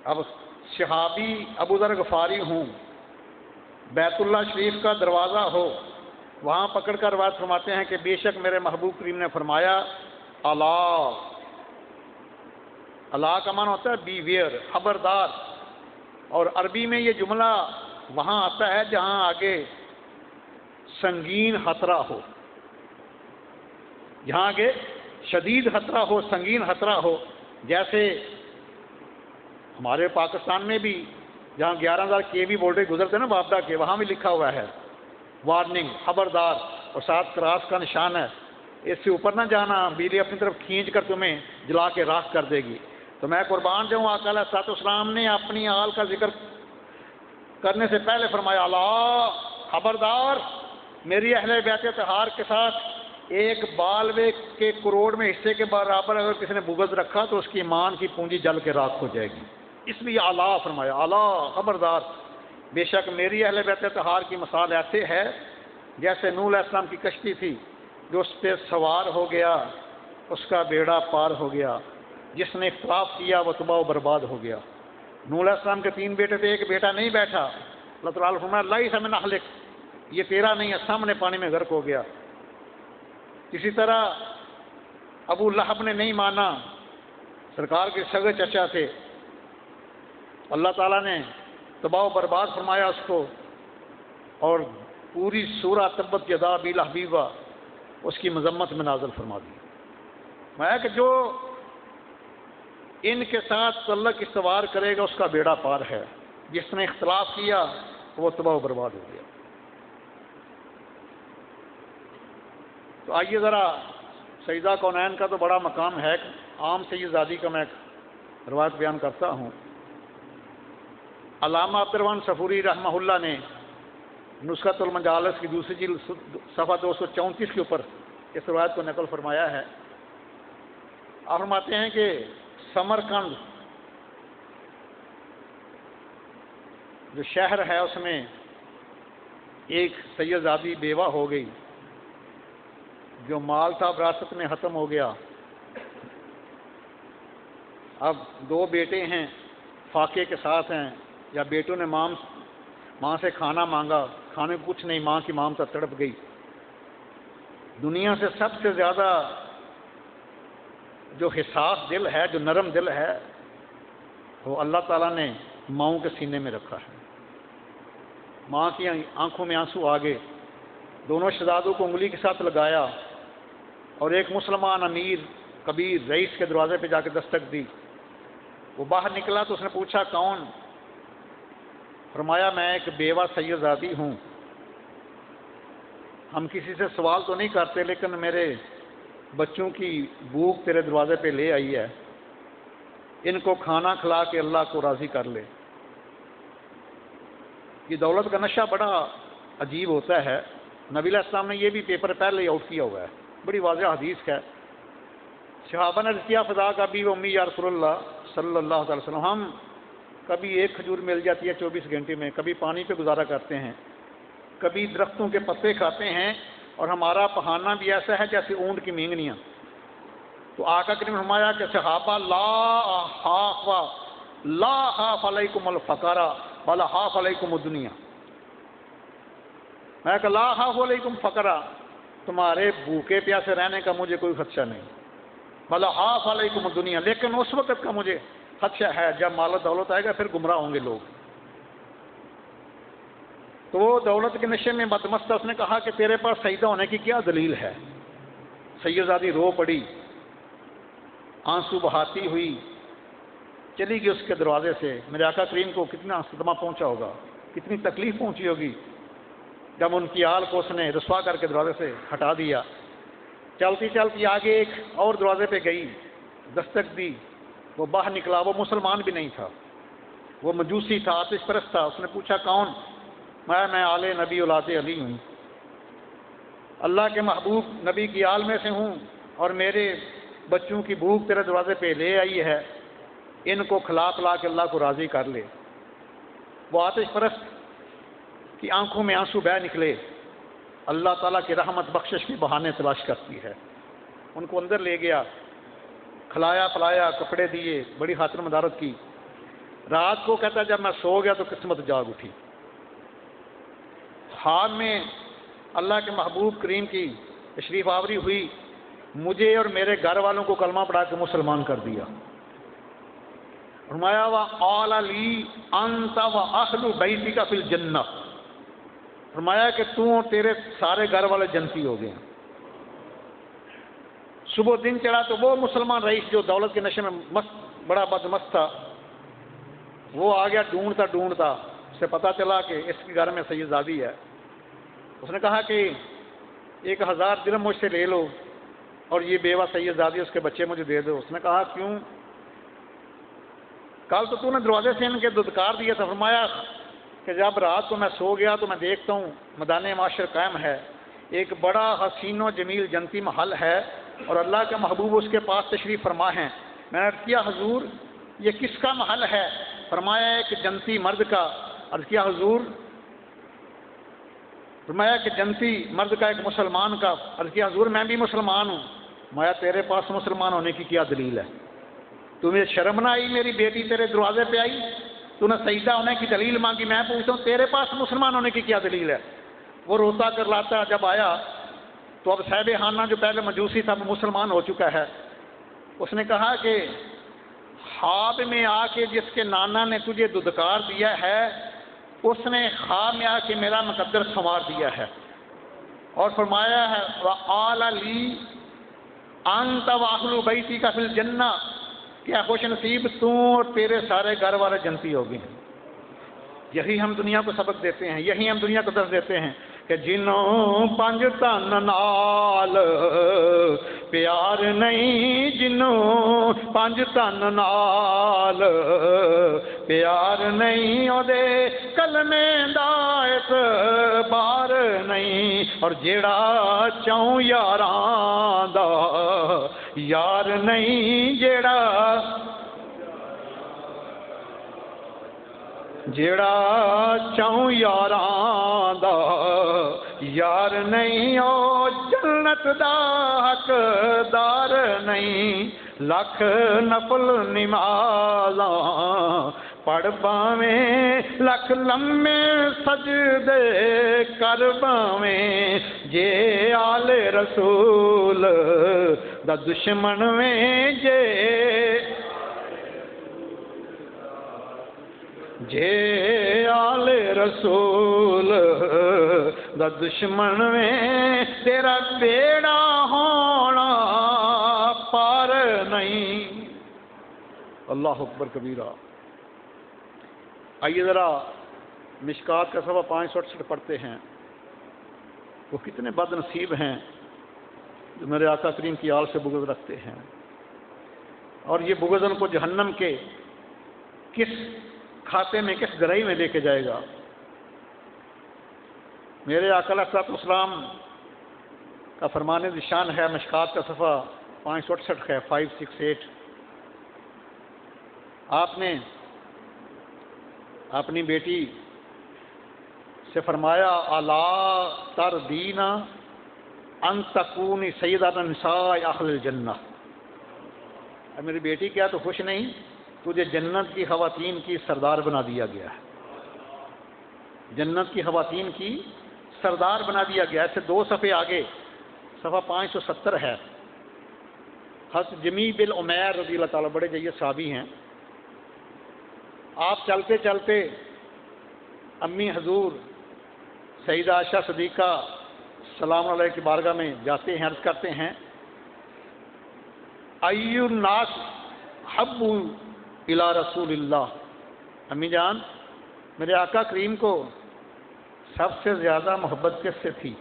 اب صحابی ابو ذر غفاری ہوں، بیت اللہ شریف کا دروازہ ہو، وہاں پکڑ کر روایت فرماتے ہیں کہ بے شک میرے محبوب کریم نے فرمایا الا، الا کا معنی ہوتا ہے بی ویئر، خبردار. اور عربی میں یہ جملہ وہاں آتا ہے جہاں آگے سنگین خطرہ ہو، جہاں آگے شدید خطرہ ہو، سنگین خطرہ ہو. جیسے ہمارے پاکستان میں بھی جہاں 11,000 kV وولٹیج گزرتے ہیں نا بابدا کے، وہاں بھی لکھا ہوا ہے وارننگ، خبردار، اور ساتھ کراس کا نشان ہے، اس سے اوپر نہ جانا، بجلی اپنی طرف کھینچ کر تمہیں جلا کے راکھ کر دے گی. تو میں قربان جاؤں، آقا علیہ الصلوۃ والسلام نے اپنی آل کا ذکر کرنے سے پہلے فرمایا الا، خبردار، میری اہل بیت طہار کے ساتھ ایک بالوے کے کروڑ میں حصے کے برابر اگر کسی نے بغض رکھا تو اس کی ایمان کی پونجی جل کے راکھ ہو جائے گی. اس لیے الا فرمایا، الا، خبردار، بے شک میری اہل بیت طہار کی مثال ایسے ہے جیسے نوح علیہ السلام کی کشتی تھی، جو اس پہ سوار ہو گیا اس کا بیڑا پار ہو گیا، جس نے اختلاف کیا وہ تباہ و برباد ہو گیا. نوح علیہ السلام کے 3 بیٹے تھے، ایک بیٹا نہیں بیٹھا، اللہ تعالیٰ نے فرمایا لیس من اہلک، یہ تیرا نہیں ہے، سامنے پانی میں غرق ہو گیا. اسی طرح ابو لہب نے نہیں مانا، سرکار کے سگے چچا تھے، اللہ تعالیٰ نے تباہ و برباد فرمایا اس کو، اور پوری سورہ تبت یدا ابی لہب اس کی مذمت میں نازل فرما دی. میں کہ جو ان کے ساتھ تعلق استوار کرے گا اس کا بیڑا پار ہے، جس نے اختلاف کیا وہ تباہ و برباد ہو گیا. تو آئیے ذرا سیدہ کونین کا تو بڑا مقام ہے، عام سید زادی کا میں ایک روایت بیان کرتا ہوں. علامہ عبد الرحمن صفوری رحمہ اللہ نے نسخۃ المجالس کی دوسری جلد صفحہ 234 کے اوپر اس روایت کو نقل فرمایا ہے. آپ فرماتے ہیں کہ سمرقند جو شہر ہے اس میں ایک سیدزادی بیوہ ہو گئی، جو مال تھا وراثت میں ختم ہو گیا. اب 2 بیٹے ہیں، فاقے کے ساتھ ہیں، یا بیٹوں نے ماں سے کھانا مانگا، کھانے کو کچھ نہیں، ماں کی مامتا تڑپ گئی. دنیا سے سب سے زیادہ جو حساس دل ہے، جو نرم دل ہے، وہ اللہ تعالیٰ نے ماؤں کے سینے میں رکھا ہے. ماں کی آنکھوں میں آنسو آ گئے، دونوں شہزادوں کو انگلی کے ساتھ لگایا، اور ایک مسلمان امیر کبیر رئیس کے دروازے پہ جا کے دستک دی. وہ باہر نکلا تو اس نے پوچھا کون؟ فرمایا میں ایک بیوہ سیدزادی ہوں، ہم کسی سے سوال تو نہیں کرتے، لیکن میرے بچوں کی بھوک تیرے دروازے پہ لے آئی ہے، ان کو کھانا کھلا کے اللہ کو راضی کر لے. یہ دولت کا نشہ بڑا عجیب ہوتا ہے. نبی علیہ السلام نے یہ بھی پیپر پہلے ہی آؤٹ کیا ہوا ہے، بڑی واضح حدیث ہے. صحابہ نے کیا فضا کا بھی امی یا رسول اللہ صلی اللہ علیہ وسلم، ہم کبھی ایک کھجور مل جاتی ہے 24 گھنٹے میں، کبھی پانی پہ گزارا کرتے ہیں، کبھی درختوں کے پتے کھاتے ہیں، اور ہمارا پہاننا بھی ایسا ہے جیسے اونٹ کی مینگنیاں. تو آقا کریم نے فرمایا کہ صحابہ لا خاف علیکم الفقر ولا خاف علیکم الدنیا. میں کہ لا خاف علیکم فقر، تمہارے بھوکے پیاسے رہنے کا مجھے کوئی خدشہ نہیں، ولا خاف علیکم الدنیا، لیکن اس وقت کا مجھے خدشہ ہے جب مال و دولت آئے گا، پھر گمراہ ہوں گے لوگ. تو وہ دولت کے نشے میں متمست، اس نے کہا کہ تیرے پاس سجدہ ہونے کی کیا دلیل ہے؟ سیدزادی رو پڑی، آنسو بہاتی ہوئی چلی گئی اس کے دروازے سے. میرے آقا کریم کو کتنا صدمہ پہنچا ہوگا، کتنی تکلیف پہنچی ہوگی جب ان کی آل کو اس نے رسوا کر کے دروازے سے ہٹا دیا. چلتی چلتی آگے ایک اور دروازے پہ گئی، دستک دی، وہ باہر نکلا. وہ مسلمان بھی نہیں تھا، وہ مجوسی تھا، آتش پرست تھا. اس نے پوچھا کون؟ میں آل نبی اولاد علی ہوں، اللہ کے محبوب نبی کی آل میں سے ہوں، اور میرے بچوں کی بھوک تیرے دروازے پہ لے آئی ہے، ان کو کھلا پلا کے اللہ کو راضی کر لے. وہ آتش پرست کی آنکھوں میں آنسو بہہ نکلے. اللہ تعالیٰ کی رحمت بخشش کے بہانے تلاش کرتی ہے. ان کو اندر لے گیا، کھلایا پلایا، کپڑے دیے، بڑی خاطر مدارت کی. رات کو کہتا ہے جب میں سو گیا تو قسمت جاگ اٹھی۔ خواب میں اللہ کے محبوب کریم کی تشریف آوری ہوئی، مجھے اور میرے گھر والوں کو کلمہ پڑھا کے مسلمان کر دیا۔ فرمایا وَقَالَ لِي أَنْتَ وَأَهْلُ بَيْتِكَ فِي الْجَنَّةِ، فرمایا کہ تو اور تیرے سارے گھر والے جنتی ہو گئے۔ صبح دن چڑھا تو وہ مسلمان رئیس جو دولت کے نشے میں مست بڑا بدمست تھا، وہ آ گیا ڈھونڈتا اسے پتا چلا کہ اس کے گھر میں سیدزادی ہے۔ اس نے کہا کہ 1000 درہم مجھ سے لے لو اور یہ بیوہ سیدزادی اس کے بچے مجھے دے دو۔ اس نے کہا کیوں؟ کل تو نے دروازے سے ان کے دھتکار دیا تھا۔ فرمایا کہ جب رات کو میں سو گیا تو میں دیکھتا ہوں میدان معاشر قائم ہے، ایک بڑا حسین و جمیل جنتی محل ہے اور اللہ کے محبوب اس کے پاس تشریف فرما ہیں۔ میں نے عرض کیا حضور یہ کس کا محل ہے؟ فرمایا ایک جنتی مرد کا۔ عرض کیا حضور؟ فرمایا کہ جنتی مرد کا ایک مسلمان کا۔ عرض کیا حضور میں بھی مسلمان ہوں۔ فرمایا تیرے پاس مسلمان ہونے کی کیا دلیل ہے؟ تمہیں شرم نہ آئی میری بیٹی تیرے دروازے پہ آئی، تو نے سجدہ ہونے کی دلیل مانگی، میں پوچھتا ہوں تیرے پاس مسلمان ہونے کی کیا دلیل ہے؟ وہ روتا کر لاتا جب آیا تو اب صاحب خانہ جو پہلے مجوسی تھا وہ مسلمان ہو چکا ہے۔ اس نے کہا کہ خواب میں آ کے جس کے نانا نے تجھے دھتکار دیا ہے اس نے خواب میں آ کے میرا مقدر سنوار دیا ہے، اور فرمایا ہے وَقَالَ لِي أَنْتَ وَأَهْلُ بَيْتِكَ فِي الْجَنَّةِ، کیا خوش نصیب تو اور تیرے سارے گھر والے جنتی ہو گئے ہیں۔ یہی ہم دنیا کو سبق دیتے ہیں، یہی ہم دنیا کو درس دیتے ہیں کہ جنوں پنج تن نال پیار نہیں، جنوں پنج تن نال پیار نہیں، او دے کلمے دا اعتبار نہیں، اور جیڑا چوں یاراں دا یار نہیں، جیڑا چوں یاراں دا یار نہیں، او جنت دا حقدار نہیں۔ لکھ نفل نمازاں پڑھ باویں، لکھ لمے سجدے کر باویں، جے آل رسول دا دشمن ویں، جے آل رسول دا دشمن میں تیرا بیڑا ہونا پار نہیں۔ اللہ اکبر کبیرہ۔ آئیے ذرا مشکات کا صفحہ 568 پڑھتے ہیں۔ وہ کتنے بد نصیب ہیں جو میرے آقا کریم کی آل سے بغض رکھتے ہیں، اور یہ بغض ان کو جہنم کے کس کھاتے میں، کس گرہی میں لے کے جائے گا۔ میرے آقا علیہ الصلوۃ والسلام کا فرمان نشان ہے، مشکات کا صفحہ 568 ہے 568۔ آپ نے اپنی بیٹی سے فرمایا الا ترضینا ان تکونی سیدۃ النساء اہل الجنہ، اے میری بیٹی کیا تو خوش نہیں، تجھے جنت کی خواتین کی سردار بنا دیا گیا ہے، جنت کی خواتین کی سردار بنا دیا گیا ہے۔ اس سے 2 صفحے آگے صفحہ 570 ہے۔ حضرت جمی بن عمیر رضی اللہ تعالیٰ بڑے جید صحابی ہیں۔ آپ چلتے چلتے امی حضور سیدہ عائشہ صدیقہ سلام علیہ کی بارگاہ میں جاتے ہیں، عرض کرتے ہیں ای الناس حب الی رسول اللہ، امی جان میرے آقا کریم کو سب سے زیادہ محبت کس سے تھی؟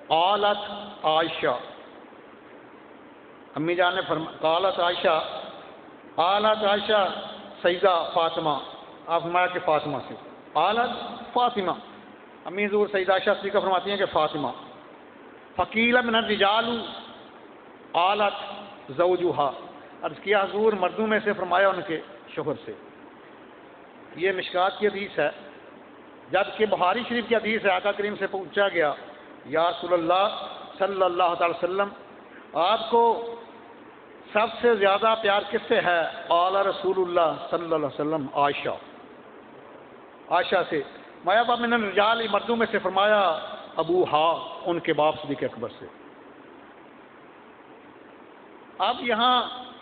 قالت عائشہ، امی جان نے قالت عائشہ سیدہ فاطمہ، آپ فرمایا کہ فاطمہ سے، قالت فاطمہ، امی حضور سیدہ عائشہ صدیقہ فرماتی ہیں کہ فاطمہ، فقیل من الرجال قالت زوجها، عرض کیا حضور مردوں میں سے، فرمایا ان کے شوہر سے۔ یہ مشکات کی حدیث ہے، جبکہ بخاری شریف کی حدیث ہے، آقا کریم سے پوچھا گیا یا رسول اللہ صلی اللہ تعالی وسلم، آپ کو سب سے زیادہ پیار کس سے ہے؟ اعلیٰ رسول اللہ صلی اللہ علیہ وسلم عائشہ سے. مایابا من الرجال، مردوں میں سے فرمایا ابوہا، ان کے باپ صدیق اکبر سے. اب یہاں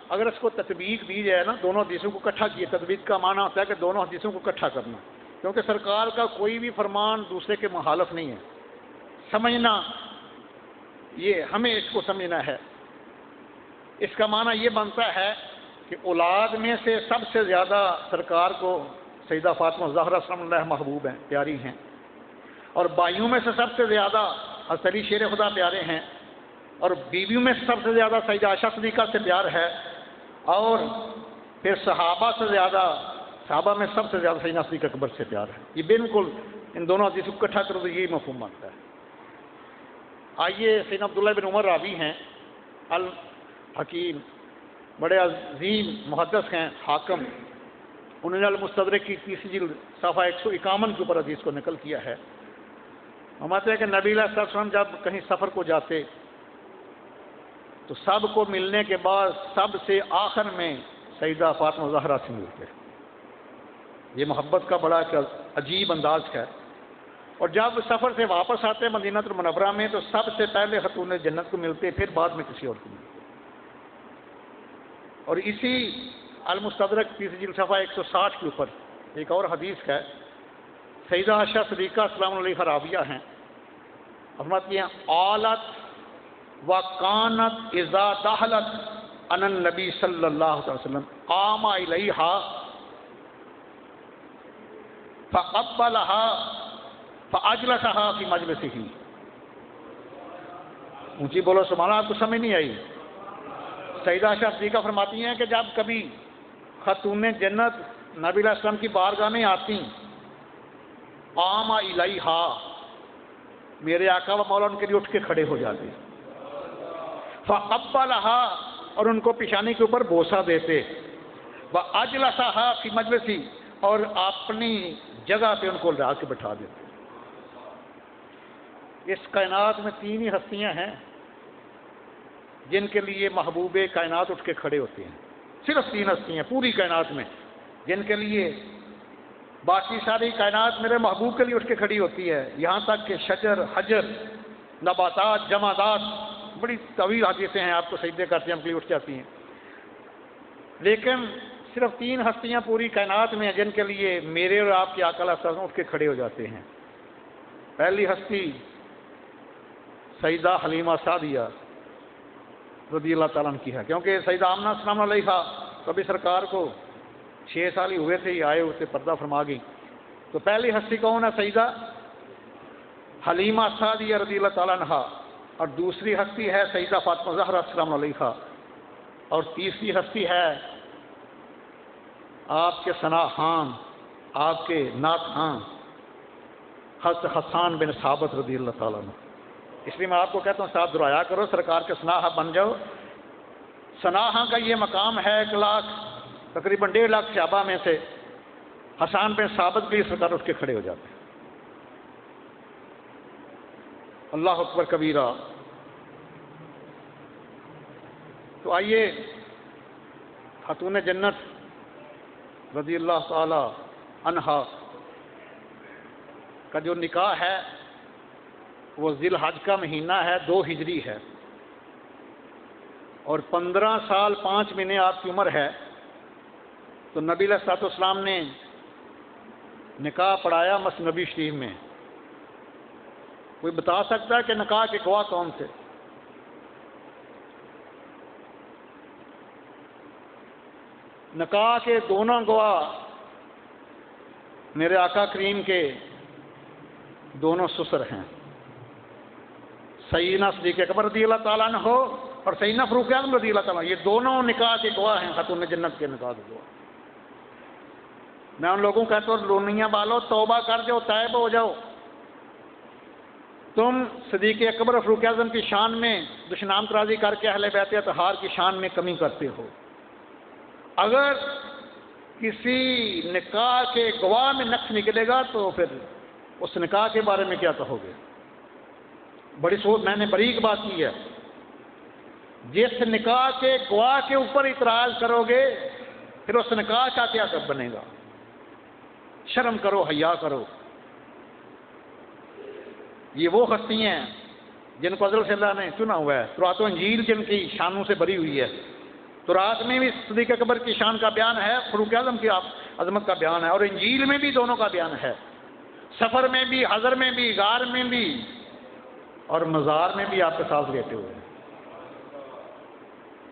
اگر اس کو تطبیق دی جائے نا، دونوں حدیثوں کو اکٹھا کیے، تطبیق کا معنی ہوتا ہے کہ دونوں حدیثوں کو اکٹھا کرنا، کیونکہ سرکار کا کوئی بھی فرمان دوسرے کے مخالف نہیں ہے. سمجھنا، یہ ہمیں اس کو سمجھنا ہے. اس کا معنی یہ بنتا ہے کہ اولاد میں سے سب سے زیادہ سرکار کو سیدہ فاطمہ زہرا سلام اللہ محبوب ہیں، پیاری ہیں، اور بھائیوں میں سے سب سے زیادہ حضرت علی شیر خدا پیارے ہیں، اور بیویوں میں سے سب سے زیادہ سیدہ عائشہ صدیقہ سے پیار ہے، اور پھر صحابہ سے زیادہ، صحابہ میں سب سے زیادہ سیدنا صدیق اکبر سے پیار ہے. یہ بالکل ان دونوں حدیثوں کو اکٹھا کرو تو یہی مفہوم بنتا ہے. آئیے، سیدنا عبداللہ بن عمر راوی ہیں، الحکیم، بڑے عظیم محدث ہیں، حاکم. انہوں نے المستدرک کی 30 جلد صفحہ 151 کے اوپر حدیث کو نقل کیا ہے. فرماتے ہیں کہ نبی علیہ الصلوۃ والسلام جب کہیں سفر کو جاتے تو سب کو ملنے کے بعد سب سے آخر میں سیدہ فاطمہ زہرا سے ملتے. یہ محبت کا بڑا عجیب انداز ہے. اور جب سفر سے واپس آتے مدینہ المنورہ میں تو سب سے پہلے خاتون جنت کو ملتے، پھر بعد میں کسی اور کو ملتے. اور اسی المستدرک 30 جلد صفحہ 160 کے اوپر ایک اور حدیث ہے، سیدہ عائشہ صدیقہ سلام علیہ راویہ ہیں. فرماتی ہیں آلت وکانت اذا دخلت عن النبی صلی اللہ علیہ وسلم قام الیہا فقبلها فاجلسها فی مجلسہ. اونچی بولو سبحان اللہ. آپ کو سمجھ نہیں آئی؟ سیدہ عائشہ صدیقہ فرماتی ہیں کہ جب کبھی خاتون جنت نبی علیہ السلام کی بارگاہ میں آتی، قام الیہا، میرے آقا و مولا ان کے لیے اٹھ کے کھڑے ہو جاتے، فقبلها، اور ان کو پیشانی کے اوپر بوسہ دیتے، واجلسها فی مجلسی، اور اپنی جگہ پہ ان کو لا کے بٹھا دیتے. اس کائنات میں 3 ہی ہستیاں ہیں جن کے لیے محبوب کائنات اٹھ کے کھڑے ہوتے ہیں. صرف 3 ہستیاں پوری کائنات میں جن کے لیے باقی ساری کائنات میرے محبوب کے لیے اٹھ کے کھڑی ہوتی ہے. یہاں تک کہ شجر، حجر، نباتات، جمادات، بڑی طویل حدیثیں ہیں، آپ کو سجدے کرتے ہیں، ہم کے لیے اٹھ جاتی ہیں. لیکن صرف 3 ہستیاں پوری کائنات میں ہیں جن کے لیے میرے اور آپ کے آقا علیہ السلام اٹھ کے کھڑے ہو جاتے ہیں. پہلی ہستی سیدہ حلیمہ سعدیہ رضی اللہ تعالیٰ عنہ کی ہے، کیونکہ سیدہ آمنہ سلام علیہا کبھی سرکار کو 6 سال ہی ہوئے تھے، یہ آئے ہوئے پردہ فرما گئی. تو پہلی ہستی کون ہے؟ سیدہ حلیمہ سعدیہ رضی اللہ تعالیٰ عنہ. اور دوسری ہستی ہے سیدہ فاطمہ زہرا سلام علیہا. اور تیسری ہستی ہے آپ کے ثنا خان، آپ کے نعت خان حضرت حسان بن ثابت رضی اللہ تعالیٰ عنہ. اس لیے میں آپ کو کہتا ہوں صاحب دعایا کرو سرکار کے ثناء بن جاؤ. ثناء کا یہ مقام ہے 1 لاکھ تقریباً 1.5 لاکھ صحابہ میں سے حسان بن ثابت بھی سرکار اٹھ کے کھڑے ہو جاتے ہیں. اللہ اکبر کبیرہ. تو آئیے خاتون جنت رضی اللہ تعالی عنہا کا جو نکاح ہے وہ ذی الحج کا مہینہ ہے، 2 ہجری ہے، اور 15 سال 5 مہینے آپ کی عمر ہے. تو نبی علیہ الصلوۃ والسلام نے نکاح پڑھایا مسنبی شریف میں. کوئی بتا سکتا ہے کہ نکاح کے گواہ کون تھے؟ نکاح کے دونوں گواہ میرے آقا کریم کے دونوں سسر ہیں، سیدنا صدیق اکبر رضی اللہ تعالیٰ عنہ اور سیدنا فاروق اعظم رضی اللہ تعالیٰ عنہ. یہ دونوں نکاح کے گواہ ہیں، خاتون جنت کے نکاح کے گواہ. میں ان لوگوں کو کہتا ہوں لونیاں بالو، توبہ کر جاؤ، تائب ہو جاؤ. تم صدیق اکبر اور فاروق اعظم کی شان میں دشنام ترازی کر کے اہل بیت اطہار کی شان میں کمی کرتے ہو. اگر کسی نکاح کے گواہ میں نقص نکلے گا تو پھر اس نکاح کے بارے میں کیا کہو گے؟ بڑی سوچ، میں نے بریک بات کی ہے، جس نکاح کے گواہ کے اوپر اعتراض کرو گے پھر اس نکاح کا کیا سب بنے گا؟ شرم کرو، حیا کرو۔ یہ وہ ہستی ہیں جن کو حضرت صلی اللہ نے چنا ہوا ہے، تورات و انجیل جن کی شانوں سے بری ہوئی ہے۔ تورات میں بھی صدیق اکبر کی شان کا بیان ہے، فاروق اعظم کی عظمت کا بیان ہے، اور انجیل میں بھی دونوں کا بیان ہے، سفر میں بھی، حضر میں بھی، غار میں بھی، اور مزار میں بھی آپ کے ساتھ لیتے ہوئے ہیں۔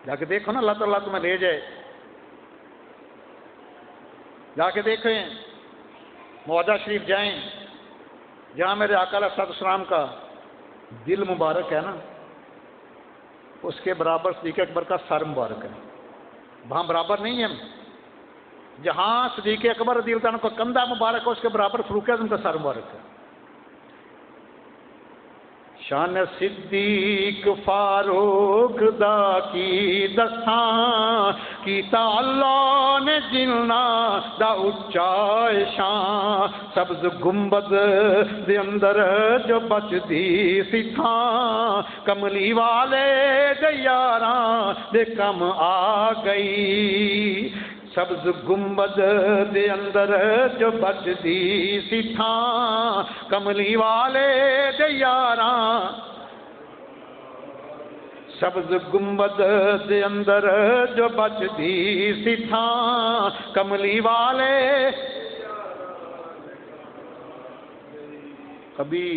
جا کے دیکھو نا، اللہ تعالیٰ تمہیں لے جائے، جا کے دیکھیں، معاہدہ شریف جائیں، جہاں میرے آقا علیہ السلام کا دل مبارک ہے نا، اس کے برابر صدیق اکبر کا سر مبارک ہے، وہاں برابر نہیں ہے۔ جہاں صدیق اکبر رضی اللہ عنہ کا کندھا مبارک ہے، اس کے برابر فاروق اعظم کا سر مبارک ہے۔ شان صدیق فاروق دا کی دساں کیتا اللہ نے جلنا دا اچا شان، سبز گنبد دے اندر جو بچدی سی تھاں، کملی والے دے یاراں دے کم آ گئی، سبز گنبد دے اندر جو بچدی سی تھاں، کملی والے دے یاراں، سبز گنبد دے اندر جو بچدی سی تھاں، کملی والے۔ ابھی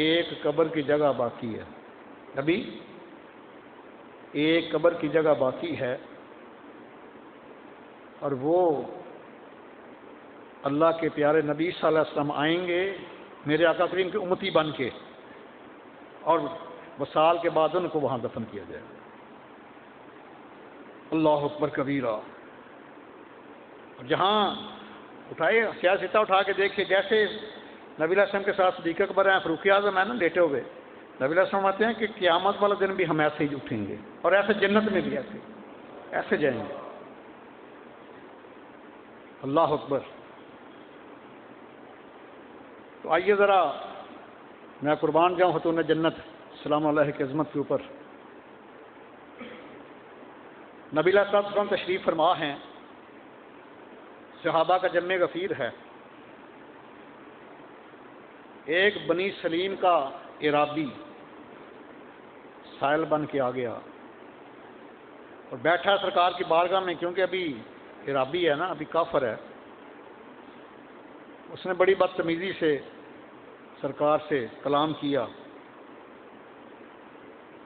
ایک قبر کی جگہ باقی ہے، ابھی ایک قبر کی جگہ باقی ہے، اور وہ اللہ کے پیارے نبی صلی اللہ علیہ وسلم آئیں گے میرے آقا کریم کی امتی بن کے، اور وصال کے بعد ان کو وہاں دفن کیا جائے گا۔ اللہ اکبر کبیرہ۔ اور جہاں اٹھائے سیاستہ اٹھا کے دیکھیے، جیسے نبی علیہ السلام کے ساتھ صدیق اکبر ہیں، فاروق اعظم ہیں نا لیٹے ہوئے، نبی علیہ السلام آتے ہیں کہ قیامت والا دن بھی ہم ایسے ہی اٹھیں گے، اور ایسے جنت میں بھی ایسے جائیں گے۔ اللہ اکبر۔ تو آئیے ذرا میں قربان جاؤں خاتون جنت السلام علیہ کی عظمت کے اوپر۔ نبی علیہ الصلوۃ والسلام تشریف فرما ہیں، صحابہ کا جمع غفیر ہے، ایک بنی سلیم کا عرابی سائل بن کے آ گیا اور بیٹھا سرکار کی بارگاہ میں، کیونکہ ابھی عرابی ہے نا، ابھی کافر ہے۔ اس نے بڑی بدتمیزی سے سرکار سے کلام کیا۔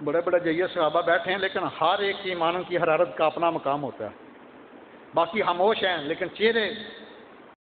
بڑے بڑے جیت صحابہ بیٹھے ہیں، لیکن ہر ایک کی ایمان کی حرارت کا اپنا مقام ہوتا ہے، باقی خاموش ہیں، لیکن چہرے